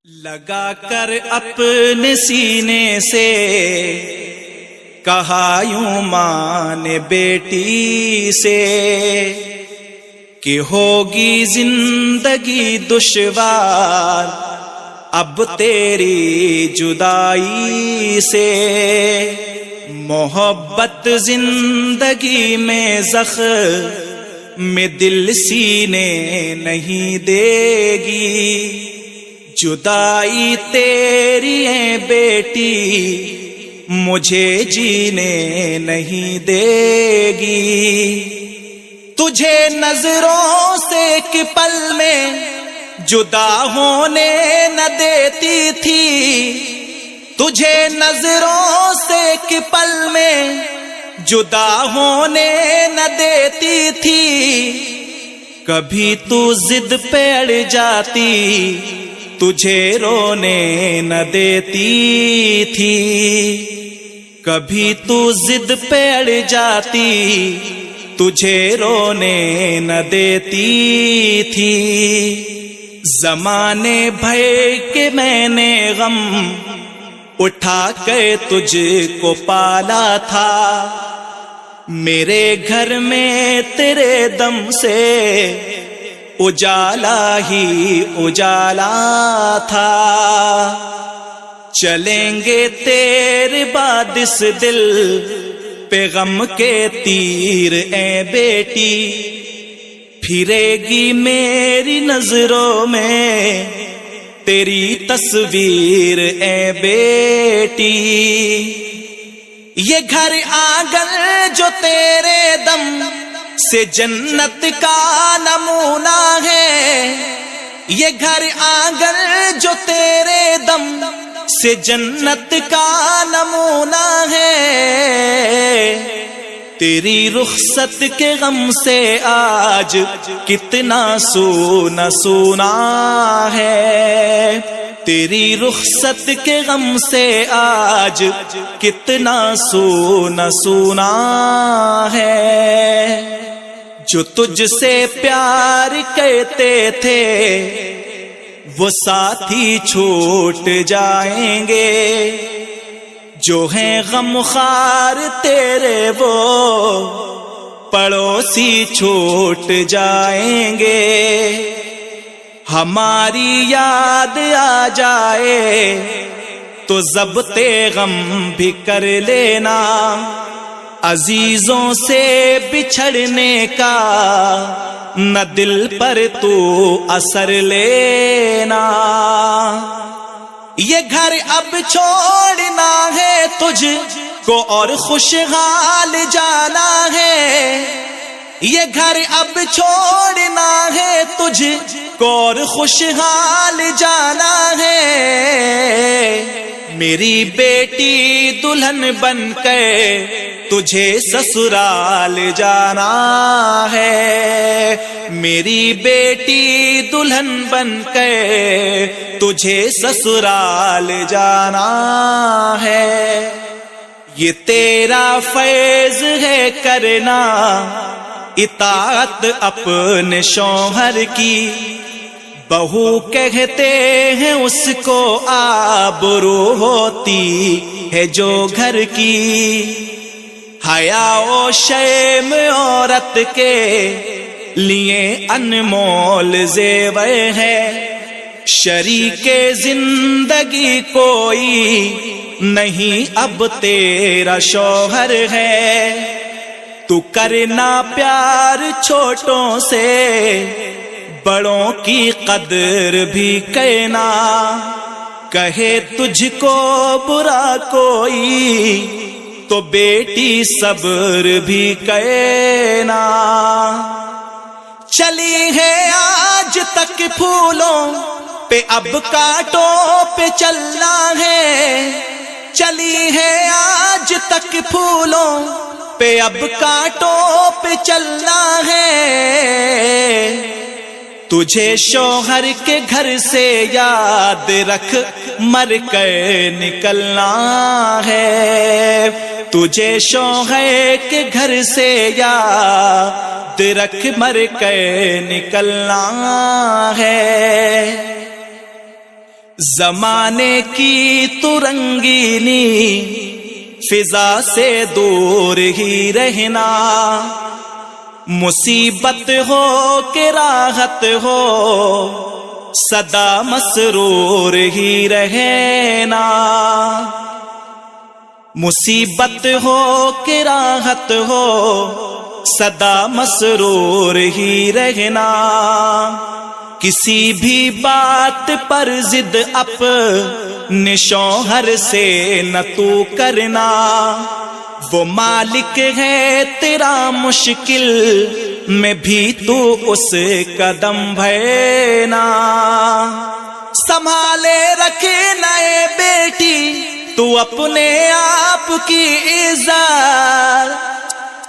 لگا کر اپنے سینے سے کہا یوں ماں نے بیٹی سے کہ ہوگی زندگی دشوار اب تیری جدائی سے، محبت زندگی میں زخم دل سینے نہیں دے گی، جدائی تیری ہے بیٹی مجھے جینے نہیں دے گی، تجھے نظروں سے ایک پل میں جدا ہونے نہ دیتی تھی، تجھے نظروں سے ایک پل میں جدا ہونے نہ دیتی تھی، کبھی تو ضد پہ اڑ جاتی تجھے رونے نہ دیتی تھی، کبھی تو ضد پہ اڑ جاتی تجھے رونے نہ دیتی تھی، زمانے بھر کے میں نے غم اٹھا کے تجھ کو پالا تھا، میرے گھر میں تیرے دم سے اجالا ہی اجالا تھا، چلیں گے تیرے بعد اس دل پہ غم کے تیر اے بیٹی، پھرے گی میری نظروں میں تیری تصویر اے بیٹی، یہ گھر آنگن جو تیرے دم سے جنت کا نمونہ ہے، یہ گھر آنگن جو تیرے دم سے جنت کا نمونہ ہے، تیری رخصت کے غم سے آج کتنا سونا سونا ہے، تیری رخصت کے غم سے آج کتنا سونا سونا ہے، جو تجھ سے پیار کہتے تھے وہ ساتھی چھوٹ جائیں گے، جو ہیں غم خوار تیرے وہ پڑوسی چھوٹ جائیں گے، ہماری یاد آ جائے تو ضبط غم بھی کر لینا، عزیزوں سے بچھڑنے کا نہ دل پر تو اثر لینا، یہ گھر اب چھوڑنا ہے تجھ کو اور خوشحال جانا ہے، یہ گھر اب چھوڑنا ہے تجھ کو اور خوشحال جانا ہے، میری بیٹی دلہن بن کے تجھے سسرال جانا ہے، میری بیٹی دلہن بن کے تجھے سسرال جانا ہے، یہ تیرا فیض ہے کرنا اطاعت اپنے شوہر کی، بہو کہتے ہیں اس کو آبرو ہوتی ہے جو گھر کی، حیا و شرم عورت کے لیے انمول زیور ہے، شریک زندگی کوئی نہیں اب تیرا شوہر ہے، تو کرنا پیار چھوٹوں سے بڑوں کی قدر بھی کہنا، کہے تجھ کو برا کوئی تو بیٹی صبر بھی کہنا، چلی ہے آج تک پھولوں پہ اب کانٹوں پہ چلنا ہے، چلی ہے آج تک پھولوں پہ اب کانٹوں پہ چلنا ہے، تجھے شوہر کے گھر سے یاد رکھ مر کر نکلنا ہے، تجھے شوہر کے گھر سے یاد رکھ مر کر نکلنا ہے، زمانے کی تو رنگینی فضا سے دور ہی رہنا، مصیبت ہو کہ راحت ہو سدا مسرور ہی رہنا، مصیبت ہو کہ راحت ہو سدا مسرور ہی رہنا، کسی بھی بات پر ضد اپنے شوہر سے نہ تو کرنا، وہ مالک ہے تیرا مشکل میں بھی تو اس قدم بھرنا، سنبھالے رکھے نئے بیٹی تو اپنے آپ کی عزت،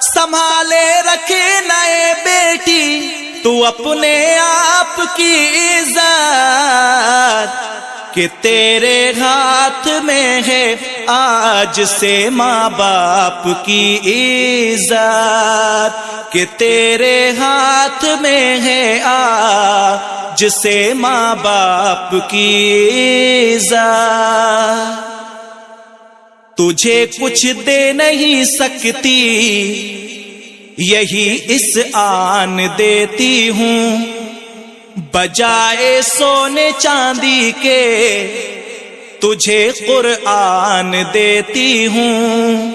سنبھالے رکھے نئے بیٹی تو اپنے آپ کی عزت، کہ تیرے ہاتھ میں ہے آج سے ماں باپ کی عزت، کہ تیرے ہاتھ میں ہے آج سے ماں باپ کی عزت، تجھے کچھ دے نہیں سکتی یہی اس آن دیتی ہوں، بجائے سونے چاندی کے تجھے قرآن دیتی ہوں،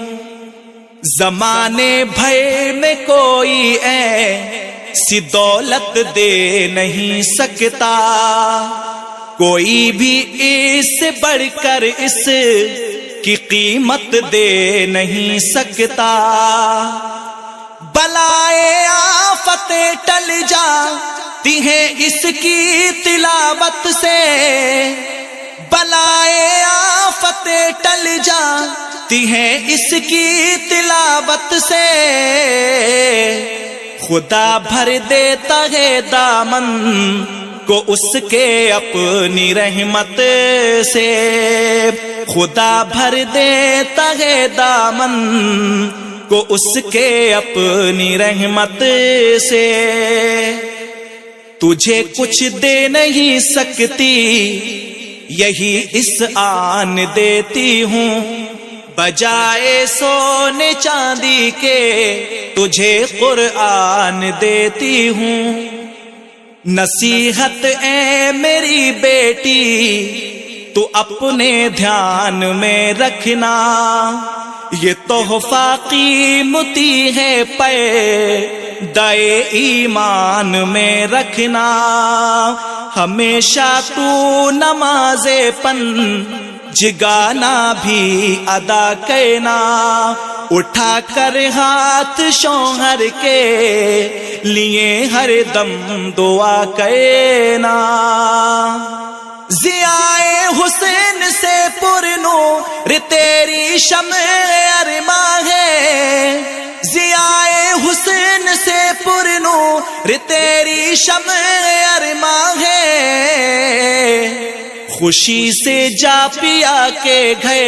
زمانے بھر میں کوئی ایسی دولت دے نہیں سکتا، کوئی بھی اس سے بڑھ کر اس کی قیمت دے نہیں سکتا، بلائے آفتیں ٹل جاتی ہیں اس کی تلاوت سے، بلائے آفتیں ٹل جاتی ہیں اس کی تلاوت سے، خدا بھر دیتا ہے دامن کو اس کے اپنی رحمت سے، خدا بھر دیتا ہے دامن کو اس کے اپنی رحمت سے، تجھے کچھ دے نہیں سکتی یہی اس آن دیتی ہوں، بجائے سونے چاندی کے تجھے قرآن دیتی ہوں، نصیحت اے میری بیٹی تو اپنے دھیان میں رکھنا، یہ تحفہ قیمتی ہے پردۂ ایمان میں رکھنا، ہمیشہ تو نماز پنجگانہ بھی ادا کرنا، اٹھا کر ہاتھ شوہر کے لیے ہر دم دعا کرنا، ضیاء حسین سے پرنور تیری شمع ارماں ہے، ضیاء حسین سے پرنور تیری شمع ارماں ہے، خوشی سے جا پیا کے گھر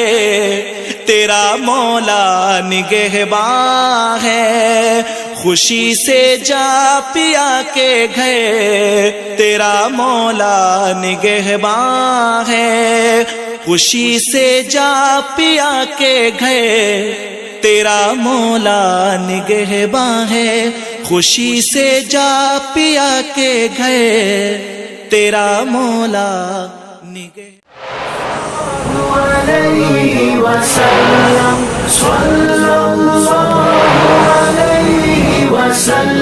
تیرا مولا نگہباں ہے، خوشی سے جا پیا کے گھر تیرا مولا نگہباں ہے، خوشی سے جا پیا کے گھر تیرا مولا نگہباں ہے، خوشی سے جا پیا کے گھر تیرا مولا نگہباں علیہ وسلم، صلی اللہ علیہ وسلم۔